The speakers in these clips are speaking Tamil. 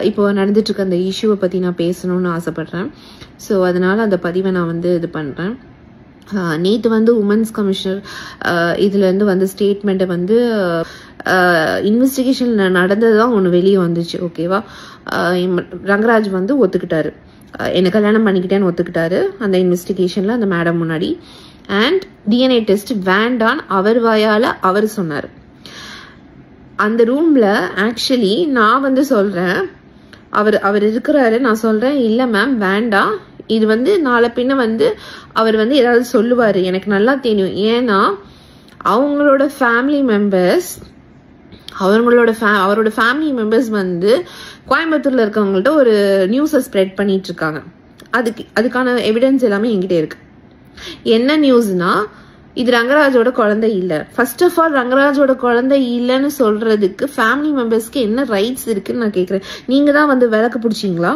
இப்போ நடந்துட்டு இருக்க அந்த இஷ்யூவை பற்றி நான் பேசணும்னு ஆசைப்பட்றேன். ஸோ அதனால் அந்த பதிவை நான் வந்து இது பண்ணுறேன். நேற்று வந்து உமன்ஸ் கமிஷனர் இதுலேருந்து வந்து ஸ்டேட்மெண்ட்டை வந்து இன்வெஸ்டிகேஷன் நடந்தது தான் ஒன்று வெளியே வந்துச்சு. ஓகேவா, ரங்கராஜ் வந்து ஒத்துக்கிட்டாரு, என்னை கல்யாணம் பண்ணிக்கிட்டேன்னு ஒத்துக்கிட்டாரு அந்த இன்வெஸ்டிகேஷனில் அந்த மேடம் முன்னாடி. அண்ட் டிஎன்ஏ டெஸ்ட் வேண்டான்னு அவர் வாயால் அவர் சொன்னார். அந்த ரூமில் ஆக்சுவலி நான் வந்து சொல்கிறேன், அவர் இருக்கிறாரு, நான் சொல்கிறேன் இல்லை மேம் வேண்டாம், இது வந்து நாளை பின்ன வந்து அவர் வந்து ஏதாவது சொல்லுவார், எனக்கு நல்லா தெரியும். ஏன்னா அவங்களோட ஃபேமிலி மெம்பர்ஸ் அவரோட ஃபேமிலி மெம்பர்ஸ் வந்து கோயம்புத்தூர்ல இருக்கவங்கள்ட்ட ஒரு நியூஸை ஸ்ப்ரெட் பண்ணிட்டு இருக்காங்க. அதுக்கான எவிடன்ஸ் எல்லாமே என்கிட்ட இருக்கு. என்ன நியூஸ்னா, இது ரங்கராஜோட குழந்தை இல்லை. ஃபர்ஸ்ட் ஆஃப் ஆல் ரங்கராஜோட குழந்தை இல்லைன்னு சொல்றதுக்கு ஃபேமிலி மெம்பர்ஸ்க்கு என்ன ரைட்ஸ் இருக்குன்னு நான் கேட்குறேன். நீங்க தான் வந்து விளக்கு பிடிச்சிங்களா?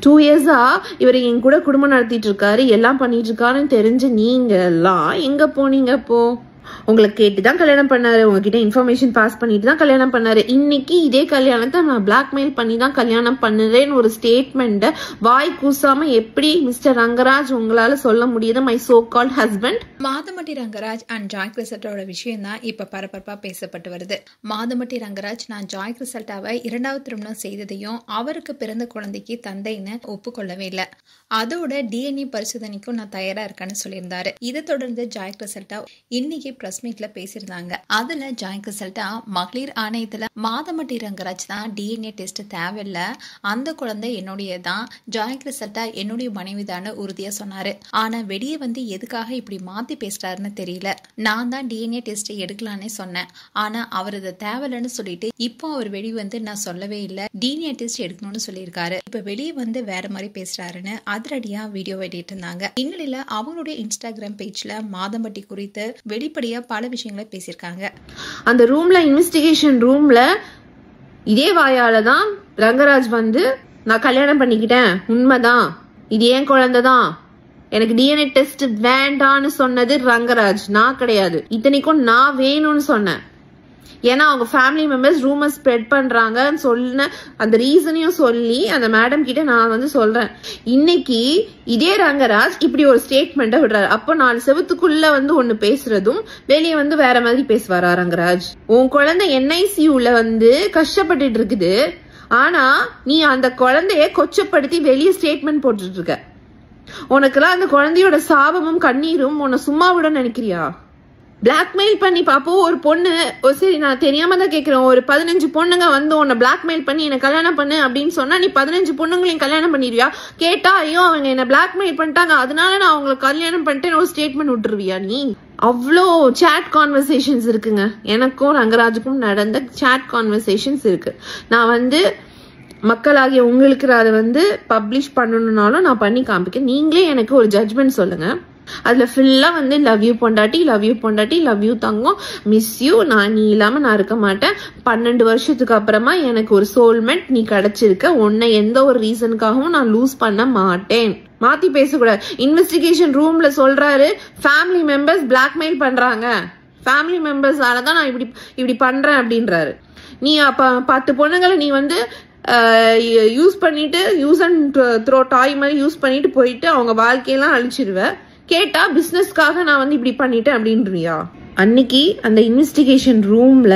2 இயர்ஸா இவர் என் கூட குடும்பம் நடத்திட்டு இருக்காரு, எல்லாம் பண்ணிட்டு இருக்காருன்னு தெரிஞ்சு நீங்க எல்லாம் எங்க போனீங்க? அப்போ உங்களை கேட்டுதான் கல்யாணம் பண்ணாரு, உங்ககிட்ட இன்ஃபர்மேஷன் பாஸ் பண்ணிட்டு தான் கல்யாணம் பண்ணாரு. இன்னைக்கு இதே கல்யாணத்தை நான் பிளாக்மெயில் பண்ணி தான் கல்யாணம் பண்ணுறேன்னு ஒரு ஸ்டேட்மெண்ட்டை வாய் கூசாம எப்படி மிஸ்டர் ரங்கராஜ் உங்களால சொல்ல முடியுது? My so called husband. Madhampatti Rangaraj and Joy கிறிசல்டாவோட விஷயம் தான் இப்ப பரபரப்பா பேசப்பட்டு வருது. மாதமட்டி ரங்கராஜ் நான் ஜாய் கிறிசல்டாவை 2வது திருமணம் செய்ததையும் அவருக்கு பிறந்த குழந்தைக்கு தந்தைன்னு ஒப்புக்கொள்ளவே இல்லை. அதோட டிஎன்ஏ பரிசோதனைக்கும் நான் தயாரா இருக்கேன்னு சொல்லியிருந்தாரு. இதை தொடர்ந்து ஜாய் கிறிசல்டா இன்னைக்கு பிரஸ் மீட்ல பேசியிருந்தாங்க. அதுல ஜாய் கிறிசல்டா மகளிர் ஆணையத்துல மாதமட்டி ரங்கராஜ் தான் டிஎன்ஏ டெஸ்ட் தேவையில்ல, அந்த குழந்தை என்னுடையதான், ஜாய் கிறிசல்டா என்னுடைய மனைவிதான உறுதியா சொன்னாரு. ஆனா வெளியே வந்து எதுக்காக இப்படி மாத்தி பேசுறாருன்னு தெரியல. நான் தான் டிஎன்ஏ டெஸ்ட் எடுக்கலான்னு சொன்னேன், ஆனா அவர் அதை தேவையில்லைன்னு சொல்லிட்டு இப்போ அவர் வெளியே வந்து நான் சொல்லவே இல்லை, டிஎன்ஏ டெஸ்ட் எடுக்கணும்னு சொல்லியிருக்காரு. இப்ப வெளியே வந்து வேற மாதிரி பேசுறாருன்னு அதிரடியா வீடியோ வெளியிட்டு இருந்தாங்க. இந்நிலையில அவங்களுடைய இன்ஸ்டாகிராம் பேஜ்ல மாதம்பட்டி குறித்து வெளிப்படையா பல விஷயங்களை பேசியிருக்காங்க. அந்த ரூம்ல இன்வெஸ்டிகேஷன் ரூம்ல இதே வாயால தான் ரங்கராஜ் வந்து நான் கல்யாணம் பண்ணிக்கிட்டேன், உண்மைதான், இது ஏன் குழந்தைதான், எனக்கு டிஎன்ஏ டெஸ்ட் வேண்டான்னு சொன்னது ரங்கராஜ், நான் கிடையாது. இத்தனைக்கும் நான் வேணும்னு சொன்னேன். ஏன்னா அவங்க ஃபேமிலி மெம்பர்ஸ் ரூமர் ஸ்ப்ரெட் பண்றாங்கன்னு சொன்ன அந்த ரீசனையும் சொல்லி அந்த மேடம் கிட்ட நான் வந்து சொல்றேன். இன்னைக்கு இதே ரங்கராஜ் இப்படி ஒரு ஸ்டேட்மெண்ட்டை விடுறாரு. அப்போ 4 செவத்துக்குள்ள வந்து ஒண்ணு பேசுறதும் வெளியே வந்து வேற மாதிரி பேசுவாரா ரங்கராஜ்? உன் குழந்தை என்ஐசியூல வந்து கஷ்டப்பட்டுட்டு இருக்குது, ஆனா நீ அந்த குழந்தைய கொச்சப்படுத்தி வெளியே ஸ்டேட்மெண்ட் போட்டுட்டு இருக்க. உனக்கெல்லாம் அந்த குழந்தையோட சாபமும் கண்ணீரும் உன்னை சும்மா விட நினைக்கிறியா? பிளாக்மெயில் பண்ணி பாப்போம். ஒரு பொண்ணு, சரி நான் தெரியாம தான் கேட்கிறேன், ஒரு 15 பொண்ணுங்க வந்து உன்னை பிளாக்மெயில் பண்ணி என்ன கல்யாணம் பண்ணு அப்படின்னு சொன்னா நீ 15 பொண்ணுங்களையும் கல்யாணம் பண்ணிடுவியா? கேட்டா ஐயோ அவங்க என்ன பிளாக்மெயில் பண்ணிட்டாங்க அதனால நான் அவங்களை கல்யாணம் பண்ணிட்டேன்னு ஒரு ஸ்டேட்மெண்ட் விட்டுருவியா நீ? அவ்வளோ சேட் கான்வர்சேஷன்ஸ் இருக்குங்க. எனக்கும் ரங்கராஜுக்கும் நடந்த சேட் கான்வர்சேஷன்ஸ் இருக்கு. நான் வந்து மக்களாகிய உங்களுக்கு அதை வந்து பப்ளிஷ் பண்ணணும்னாலும் நான் பண்ணி காமிக்க. நீங்களே எனக்கு ஒரு ஜட்ஜ்மெண்ட் சொல்லுங்க. அதுல ஃபுல்லா வந்து லவ் யூ பொண்டாட்டி, லவ் யூ பொண்டாட்டி, love you Thangam, miss you, நீ இல்லாம நான் இருக்க மாட்டேன், 12 வருஷத்துக்கு அப்புறமா எனக்கு ஒரு சோல்மெட் நீ கிடைச்சிருக்க, உன்னை எந்த ஒரு ரீசனுக்காகவும் நான் லூஸ் பண்ண மாட்டேன். மாத்தி பேசக்கூடாது. இன்வெஸ்டிகேஷன் ரூம்ல சொல்றாரு ஃபேமிலி மெம்பர்ஸ் பிளாக்மெயில் பண்றாங்க, ஃபேமிலி மெம்பர்ஸாலதான் நான் இப்படி பண்றேன் அப்படின்றாரு. நீ அப்ப 10 பொண்ணுங்களை நீ வந்து யூஸ் பண்ணிட்டு யூஸ் அண்ட் த்ரோ டாய் மாதிரி யூஸ் பண்ணிட்டு போயிட்டு அவங்க வாழ்க்கையெல்லாம் அழிச்சிருவ. கேட்டா பிசினஸ்க்காக நான் வந்து இப்படி பண்ணிட்டேன் அப்படின்றியா? அன்னைக்கு அந்த இன்வெஸ்டிகேஷன் ரூம்ல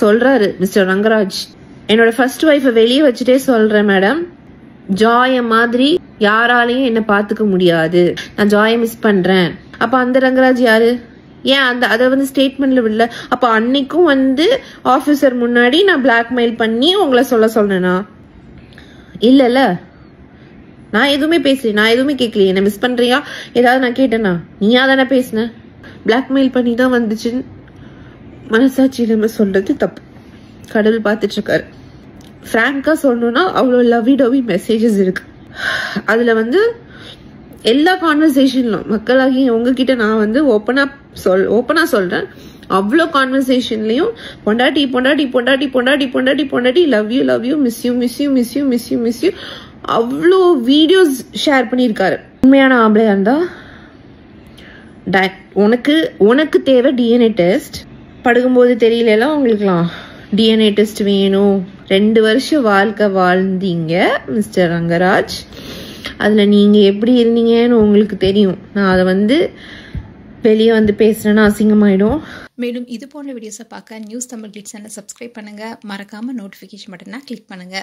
சொல்றாரு மிஸ்டர் ரங்கராஜ், என்னோட ஃபர்ஸ்ட் ஒய்ஃபை வெளியே வச்சுட்டே சொல்றேன் மேடம், ஜாய மாதிரி யாராலையும் என்ன பாத்துக்க முடியாது, நான் ஜாய மிஸ் பண்றேன். அப்ப அந்த ரங்கராஜ் யாரு? ஏன் அதை வந்து ஸ்டேட்மெண்ட்ல விடல? அப்ப அன்னைக்கும் வந்து ஆபீசர் முன்னாடி நான் பிளாக்மெயில் பண்ணி உங்களை சொன்னேனா? இல்ல நான் எதுவுமே பேசல, நான் எதுவுமே கேட்கலையே. என்ன மிஸ் பண்றியா ஏதாவது நான் கேட்டேனா? நீயா தானே பேசின, பிளாக்மெயில் பண்ணி தான் வந்துச்சுன்னு மனசாட்சி நம்ம சொல்றது தப்பு. கடவுள் பார்த்துட்டு இருக்காரு. பிராங்கா சொல்லணும்னா அவ்வளோ லவ்வி டவ்வி மெசேஜஸ் இருக்கு. அதுல வந்து எல்லா கான்வர்சேஷன்லும் மக்களாகி உங்ககிட்ட நான் வந்து ஓப்பனா சொல்றேன், அவ்வளோ கான்வர்சேஷன்லயும் பொண்டாட்டி பொண்டாட்டி பொண்டாட்டி பொண்டாட்டி பொண்டாட்டி பொண்டாட்டி love you love you, miss you miss you miss you miss you miss you, அவ்வளோ வீடியோஸ் ஷேர் பண்ணியிருக்காரு. உண்மையான ஆம்பளையா இருந்தா உனக்கு தேவை டிஎன்ஏ டெஸ்ட். படுக்கும்போது தெரியலாம் உங்களுக்குலாம் டிஎன்ஏ டெஸ்ட் வேணும் 2 வருஷம் வாழ்க்கை வாழ்ந்தீங்க மிஸ்டர் ரங்கராஜ். அதில் நீங்கள் எப்படி இருந்தீங்கன்னு உங்களுக்கு தெரியும். நான் அதை வெளியே பேசுகிறேன்னா அசிங்கமாயிடும். மேலும் இது போன்ற வீடியோஸை பார்க்க நியூஸ் தமிழ் கிளிட்ஸ் சேனலை சப்ஸ்கிரைப் பண்ணுங்கள். மறக்காமல் நோட்டிஃபிகேஷன் பட்டனை கிளிக் பண்ணுங்கள்.